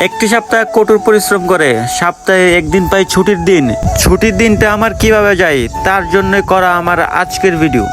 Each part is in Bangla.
একটি সপ্তাহ কঠোর পরিশ্রম করে সপ্তাহে একদিন পাই ছুটির দিন। ছুটির দিনটা আমার কিভাবে যায় তার জন্য করা আমার আজকের ভিডিও।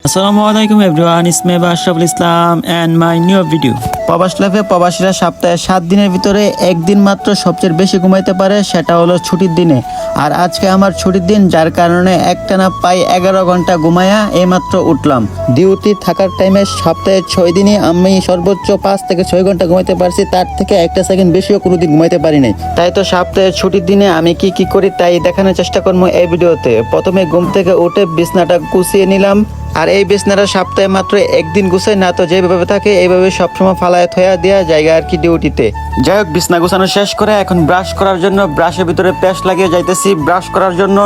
আসসালামু আলাইকুম everyone, it's me Ashraful Islam and my new video. প্রবাস লাইফে প্রবাসীরা সপ্তাহে 7 দিনের ভিতরে একদিন মাত্র সবচেয়ে বেশি ঘুমাইতে পারে, সেটা হলো ছুটির দিনে। আর আজকে আমার ছুটির দিন, যার কারণে একটানা প্রায় 11 ঘন্টা ঘুমায়া এইমাত্র উঠলাম। ডিউটি থাকার টাইমে সপ্তাহে 6 দিনই আমি সর্বোচ্চ 5 থেকে 6 ঘন্টা ঘুমাইতে পারছি, তার থেকে একটা সেকেন্ড বেশিও কোনোদিন ঘুমাইতে পারি নাই। তাই তো সপ্তাহে ছুটির দিনে আমি কি করি তাই দেখানোর চেষ্টা করবো এই ভিডিওতে। প্রথমে ঘুম থেকে উঠে বিছনাটা গুছিয়ে নিলাম। আর এই বিছনাটা সপ্তাহে মাত্র একদিন গুছাই, না তো যেভাবে থাকে এইভাবে সবসময় ফালায় থয়া দেওয়া জায়গা আর কি ডিউটিতে। যাই হোক, বিছনা গুছানো শেষ করে এখন ব্রাশ করার জন্য ব্রাশের ভিতরে পেস্ট লাগিয়ে যাইতেছি ব্রাশ করার জন্য।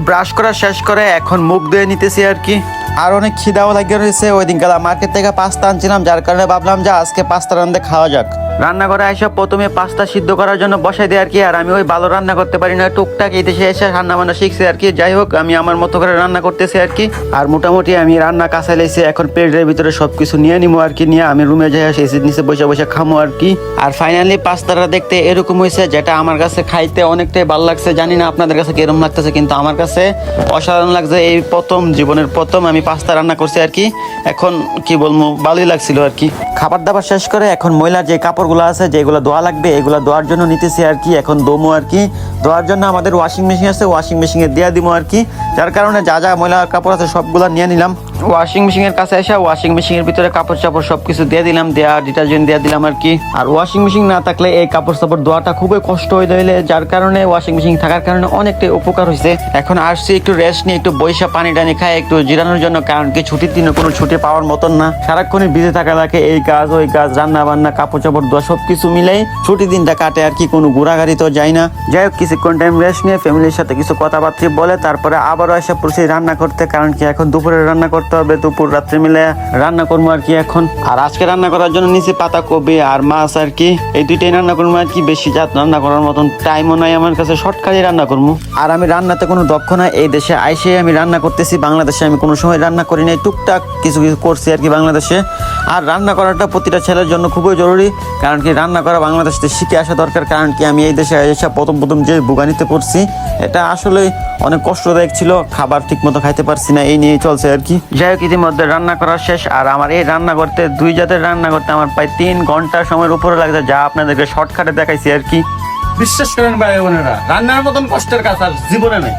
ব্রাশ করা শেষ করে এখন মুখ ধুয়ে নিতেছি আর কি। আর অনেক খিদাও লাগিয়ে রয়েছে। ওই দিন কালা মার্কেট থেকে পাস্তা আনছিলাম, যার কারণে ভাবলাম যে আজকে পাস্তা রান্ধে খাওয়া যাক। রান্নাঘরে এসে প্রথমে পাস্তা সিদ্ধ করার জন্য বসাই দিই আর কি। আর আমি ওই ভালো রান্না করতে পারি না, টুকটাক এই দেশে এসে রান্না বান্না শিখছি আর কি। যাই হোক, আমি আমার মতো করে রান্না করতেছি আর কি। আর মোটামুটি আমি রান্না কাঁচাই লাইছি, এখন প্লেটের ভিতরে সবকিছু নিয়ে নিবো আর কি। নিয়ে আমি রুমে যাই এসির নিচে বসে বসে খামো আর কি। আর ফাইনালি পাস্তাটা দেখতে এরকম হয়েছে, যেটা আমার কাছে খাইতে অনেকটাই ভালো লাগছে। জানি না আপনাদের কাছে কিরকম লাগতেছে, কিন্তু আমার কাছে অসাধারণ লাগছে। এই জীবনের প্রথম আমি পাস্তা রান্না করছি আর কি। এখন কি বলবো, ভালোই লাগছিল আর কি। খাবার দাবার শেষ করে এখন ময়লার যে কাপড়গুলো আছে যেগুলো ধোয়া লাগবে এগুলো ধোয়ার জন্য নিতেছি আর কি। এখন দমো আর কি। ধোয়ার জন্য আমাদের ওয়াশিং মেশিন আছে, ওয়াশিং মেশিনে দিয়ে দিব আর কি। যার কারণে যা যা ময়লা কাপড় আছে সবগুলো নিয়ে নিলাম। ওয়াশিং মেশিনের কাছে এসে ওয়াশিং মেশিনের ভিতরে কাপড় চাপড় সবকিছু দিয়ে দিলাম, দেওয়া ডিটারজেন্ট দিয়ে দিলাম আর কি। আর ওয়াশিং মেশিন না থাকলে এই কাপড় চাপড় ধোয়াটা খুবই কষ্ট হয়ে যাইলে, যার কারণে ওয়াশিং মেশিন থাকার কারণে অনেকটাই উপকার হয়েছে। এখন আসছি একটু রেস্ট নিয়ে, একটু বৈশা পানি টানি খাই, একটু জিরানোর জন্য। কারণ কি ছুটির দিনে কোনো ছুটি পাওয়ার মতন না, সারাক্ষণই ভিজে থাকা লাগে। এই কাজ ওই কাজ, রান্না বান্না, কাপড় চাপড় ধোয়া সবকিছু মিলেই ছুটির দিনটা কাটে আর কি। কোনো ঘোরাঘাড়ি তো যাই না। যাই হোক, কিছুক্ষণ টাইম রেস্ট নিয়ে ফ্যামিলির সাথে কিছু কথাবার্তা বলে তারপরে আবারও এসে পড়ছি রান্না করতে। কারণ কি এখন দুপুরে রান্না করতে হবে, দুপুর রাত্রে মিলে রান্না করবো আর কি এখন। আর আজকে রান্না করার জন্য নিচে পাতাকপি আর মাছ আর কি, এই দুইটাই রান্না করবো আর কি। বেশি জাত রান্না করার মতন টাইমও নাই আমার কাছে, শর্টকাটে রান্না করবো। আর আমি রান্নাতে কোনো দক্ষ না, এই দেশে আইসে আমি রান্না করতেছি। বাংলাদেশে আমি কোনো সময় রান্না করি নাই, টুকটাক কিছু কিছু করছি আর কি বাংলাদেশে। আর রান্না করাটা প্রতিটা ছেলের জন্য খুবই জরুরি, কারণ কি রান্না করা বাংলাদেশে শিখে আসা দরকার। কারণ কি আমি এই দেশে এসে প্রথম যে ভোগানিতে পড়ছি, এটা আসলে অনেক কষ্টদায়ক ছিল। খাবার ঠিক মতো খাইতে পারছি না, এই নিয়েই চলছে আর কি। যাই হোক, ইতিমধ্যে রান্না করা শেষ। আর আমার এই রান্না করতে 2 জাতের রান্না করতে আমার প্রায় 3 ঘন্টা সময়ের উপরে লাগছে, যা আপনাদেরকে শর্টকাটে দেখাইছি আর কি। বিশ্বাস করেন ভাই বোনেরা, রান্নার মতন কষ্টের কাজ আর জীবনে নেই।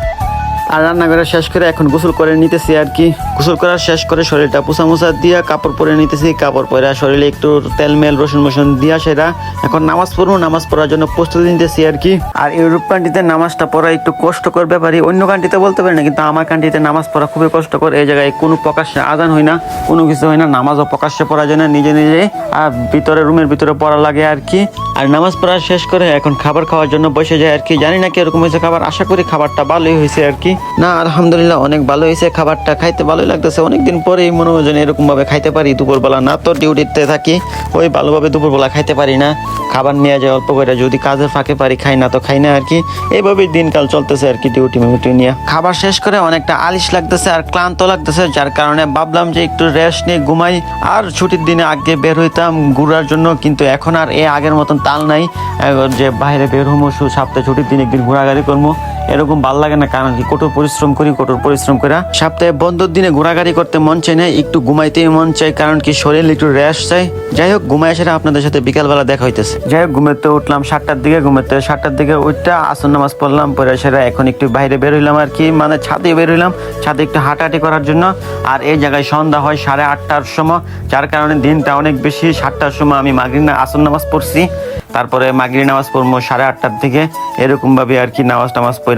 আর রান্না করা শেষ করে এখন গোসল করে নিতেছি আর কি। গোসল করা শেষ করে শরীরটা পোছা দিয়া কাপড় পরে নিতেছি। কাপড় পরে শরীরে একটু তেল মেল রসুন দিয়া সেরা এখন নামাজ পড়বো। নামাজ পড়ার জন্য প্রস্তুতি নিতেছি আর কি। আর ইউরোপ কান্ট্রিতে নামাজটা পড়া একটু কষ্টকর ব্যাপারই, অন্য কান্ট্রিতে বলতে পারি না, কিন্তু আমার কান্ট্রিতে নামাজ পড়া খুবই কষ্টকর। এই জায়গায় কোনো প্রকাশ্যে আজান হয় না, কোনো কিছু হয় না, নামাজও প্রকাশ্যে পড়া যায় না, নিজে নিজে আর ভিতরে রুমের ভিতরে পড়া লাগে আর কি। আর নামাজ পড়া শেষ করে এখন খাবার খাওয়ার জন্য বসে যায় আর কি। জানি না কিরকম হয়েছে খাবার, আশা করি খাবারটা ভালোই হয়েছে আর কি। না, আলহামদুলিল্লাহ অনেক ভালো হয়েছে খাবারটা, খাইতে ভালোই লাগতেছে। অনেকদিন পরেই মনে হয় যেন এরকম ভাবে খাইতে পারি দুপুরবেলা। না তো ডিউটিতে থাকি, ওই ভালোভাবে দুপুরবেলা খাইতে পারি না। খাবার নিয়ে যায় অল্প করে, যদি কাজের ফাঁকে পারি খাই, না তো খাই না আর কি। এইভাবেই দিনকাল চলতেছে আর কি ডিউটি নিয়ে। খাবার শেষ করে অনেকটা আলিশ লাগতেছে আর ক্লান্ত লাগতেছে, যার কারণে ভাবলাম যে একটু রেস্ট নিয়ে ঘুমাই। আর ছুটির দিনে আগে বের হইতাম ঘুরার জন্য, কিন্তু এখন আর আগের মতন তাল নাই যে বাইরে বের হবো। সপ্তাহে ছুটির দিন একদিন ঘোরাঘুরি করবো, এরকম ভালো লাগে না। কারণ কি কঠোর পরিশ্রম করি, কঠোর পরিশ্রম করে সপ্তাহে বন্ধের দিনে ঘোরাঘুরি করতে মন চাই না, একটু ঘুমাইতেই মন চাই। কারণ কি শরীর একটু রেস্ট চাই। যাই হোক, ঘুমাই সেটা আপনাদের সাথে বিকালবেলা দেখা হইতেছে। যাই হোক, ঘুমাতে উঠলাম 7টার দিকে। ঘুমাতে 7টার দিকে উঠটা আসর নামাজ পড়লাম, পরে সেটা এখন একটু বাইরে বের হইলাম আর কি। মানে ছাদে বের হইলাম, ছাদে একটু হাঁটাহাঁটি করার জন্য। আর এই জায়গায় সন্ধ্যা হয় 8:30টার সময়, যার কারণে দিনটা অনেক বেশি। 7টার সময় আমি আসর নামাজ পড়ছি, তারপরে মাগরিব নামাজ পড়বো 8:30টার দিকে। এরকম ভাবে আর কি নামাজ পড়া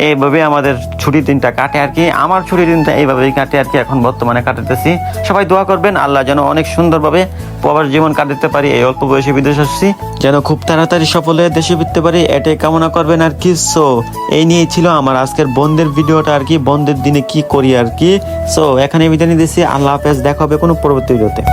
এইভাবে আমাদের ছুটির দিনটা কাটে আর কি। আমার ছুটির দিনটা এইভাবেই কাটে আর কি, এখন বর্তমানে কাটাতেছি। সবাই দোয়া করবেন আল্লাহ যেন অনেক সুন্দরভাবে প্রবাস জীবন কাটাতে পারি। এই অল্প বয়সে বিদেশ আসছি, যেন খুব তাড়াতাড়ি সফল হয়ে দেশে ফিরতে পারি, এটাই কামনা করবেন আর কি। সো এই নিয়েই ছিল আমার আজকের বন্ধের ভিডিওটা আর কি, বন্ধের দিনে কি করি আর কি। সো এখানে বিদায় নিতেছি, আল্লাহ হাফেজ, দেখা হবে কোনো পরবর্তী ভিডিওতে।